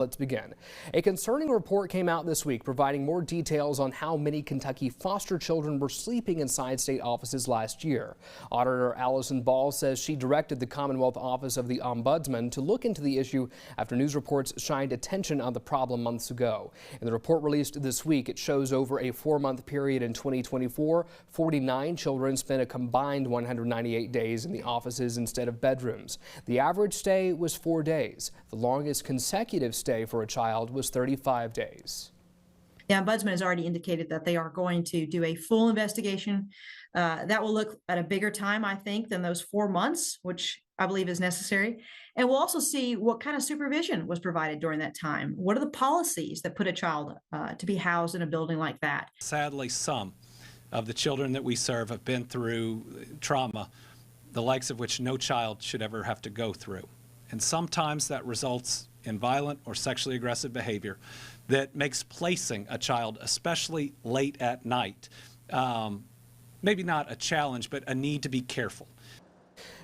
Let's begin. A concerning report came out this week providing more details on how many Kentucky foster children were sleeping inside state offices last year. Auditor Allison Ball says she directed the Commonwealth Office of ombudsman to look into the issue after news reports shined attention on the problem months ago. In the report released this week, it shows over a 4-month period in 2024, 49 children spent a combined 198 days in the offices instead of bedrooms. The average stay was 4 days. The longest consecutive stay for a child was 35 days. The ombudsman has already indicated that they are going to do a full investigation that will look at a bigger time, I think, than those 4 months, which I believe is necessary. And we'll also see what kind of supervision was provided during that time. What are the policies that put a child to be housed in a building like that? Sadly, some of the children that we serve have been through trauma, the likes of which no child should ever have to go through. And sometimes that results in violent or sexually aggressive behavior that makes placing a child, especially late at night, maybe not a challenge, but a need to be careful.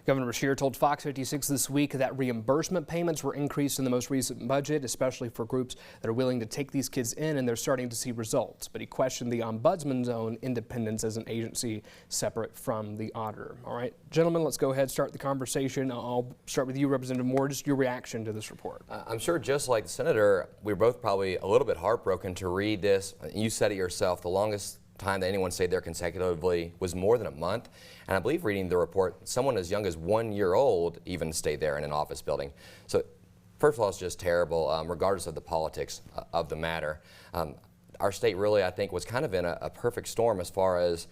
Governor Beshear told Fox 56 this week that reimbursement payments were increased in the most recent budget, especially for groups that are willing to take these kids in, and they're starting to see results. But he questioned the ombudsman's own independence as an agency separate from the auditor. All right, gentlemen, let's go ahead, start the conversation. I'll start with you, Representative Moore, just your reaction to this report. I'm sure just like the Senator, we're both probably a little bit heartbroken to read this. You said it yourself, the longest time that anyone stayed there consecutively was more than a month. And I believe reading the report, someone as young as 1 year old even stayed there in an office building. So first of all, it's just terrible, regardless of the politics of the matter. Our state really, I think, was kind of in a perfect storm as far as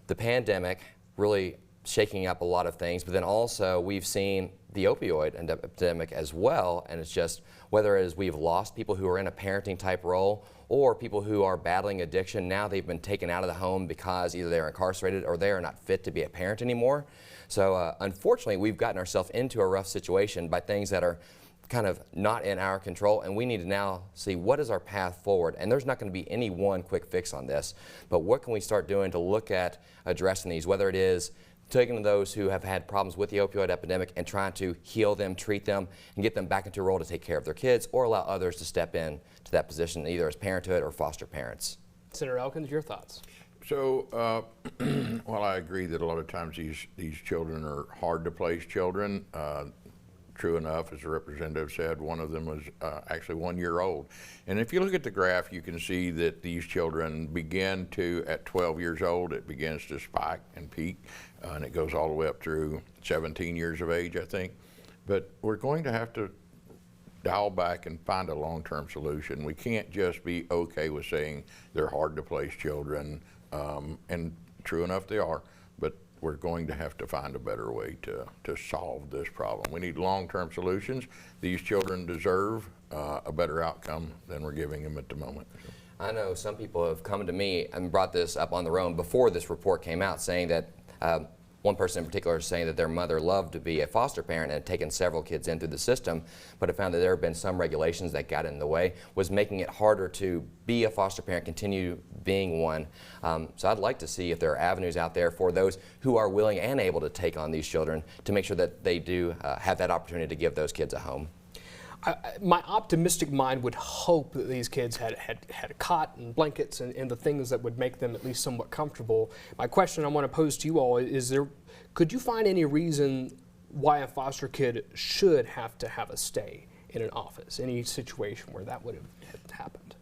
the pandemic really shaking up a lot of things, but then also we've seen the opioid epidemic as well, and it's just whether it is we've lost people who are in a parenting type role or people who are battling addiction. Now they've been taken out of the home because either they're incarcerated or they are not fit to be a parent anymore. So unfortunately, we've gotten ourselves into a rough situation by things that are kind of not in our control, and we need to now see what is our path forward. And there's not going to be any one quick fix on this, but what can we start doing to look at addressing these, whether it is taking those who have had problems with the opioid epidemic and trying to heal them, treat them, and get them back into a role to take care of their kids, or allow others to step in to that position, either as parenthood or foster parents. Senator Elkins, your thoughts? So, well, I agree that a lot of times these children are hard to place children. True enough, as the representative said, one of them was actually 1 year old. And if you look at the graph, you can see that these children begin to, at 12 years old, it begins to spike and peak, and it goes all the way up through 17 years of age, I think. But we're going to have to dial back and find a long-term solution. We can't just be okay with saying they're hard to place children, and true enough, they are. But we're going to have to find a better way to solve this problem. We need long-term solutions. These children deserve a better outcome than we're giving them at the moment. I know some people have come to me and brought this up on their own before this report came out, saying that one person in particular is saying that their mother loved to be a foster parent and had taken several kids in through the system, but had found that there have been some regulations that got in the way, was making it harder to be a foster parent, continue being one. So I'd like to see if there are avenues out there for those who are willing and able to take on these children to make sure that they do have that opportunity to give those kids a home. My optimistic mind would hope that these kids had a cot and blankets and the things that would make them at least somewhat comfortable. My question I want to pose to you all is could you find any reason why a foster kid should have to have a stay in an office, any situation where that would have happened?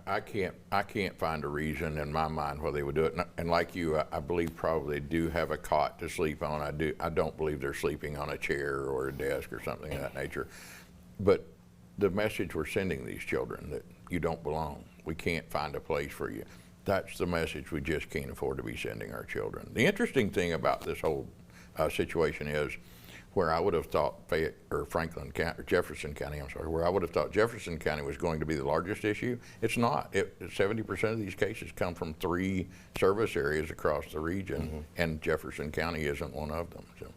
I can't find a reason in my mind why they would do it. And like you, I believe probably they do have a cot to sleep on. I don't believe they're sleeping on a chair or a desk or something of that nature. But the message we're sending these children, that you don't belong, we can't find a place for you, that's the message we just can't afford to be sending our children. The interesting thing about this whole situation is where I would have thought Franklin County, or Jefferson County, I'm sorry, where I would have thought Jefferson County was going to be the largest issue, it's not. 70% of these cases come from 3 service areas across the region, and Jefferson County isn't one of them. So.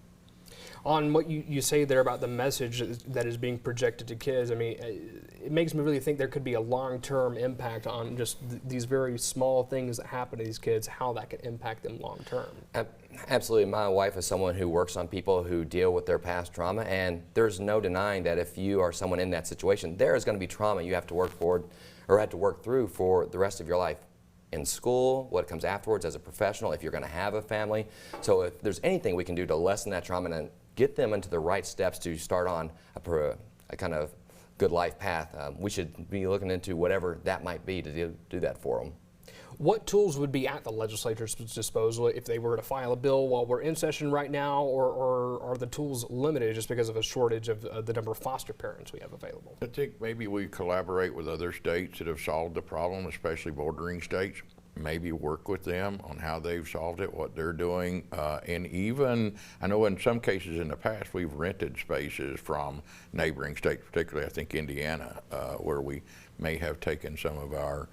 On what you say there about the message that is being projected to kids, I mean, it makes me really think there could be a long-term impact on just these very small things that happen to these kids, how that can impact them long-term. Absolutely. My wife is someone who works on people who deal with their past trauma, and there's no denying that if you are someone in that situation, there is going to be trauma you have to work for or have to work through for the rest of your life. In school, what comes afterwards as a professional, if you're going to have a family. So if there's anything we can do to lessen that trauma and get them into the right steps to start on a kind of good life path, we should be looking into whatever that might be to do that for them. What tools would be at the legislature's disposal if they were to file a bill while we're in session right now, or are the tools limited just because of a shortage of the number of foster parents we have available? I think maybe we collaborate with other states that have solved the problem, especially bordering states. Maybe work with them on how they've solved it, what they're doing, and even, I know in some cases in the past we've rented spaces from neighboring states, particularly I think Indiana, where we may have taken some of our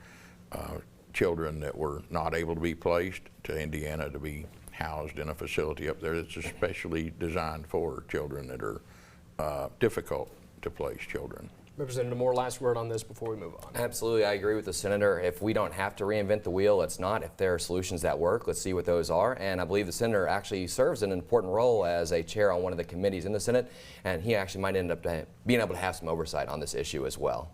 children that were not able to be placed to Indiana to be housed in a facility up there that's especially designed for children that are difficult to place children. Representative Moore, last word on this before we move on. Absolutely, I agree with the senator. If we don't have to reinvent the wheel, let's not. If there are solutions that work, let's see what those are. And I believe the senator actually serves an important role as a chair on one of the committees in the Senate, and he actually might end up being able to have some oversight on this issue as well.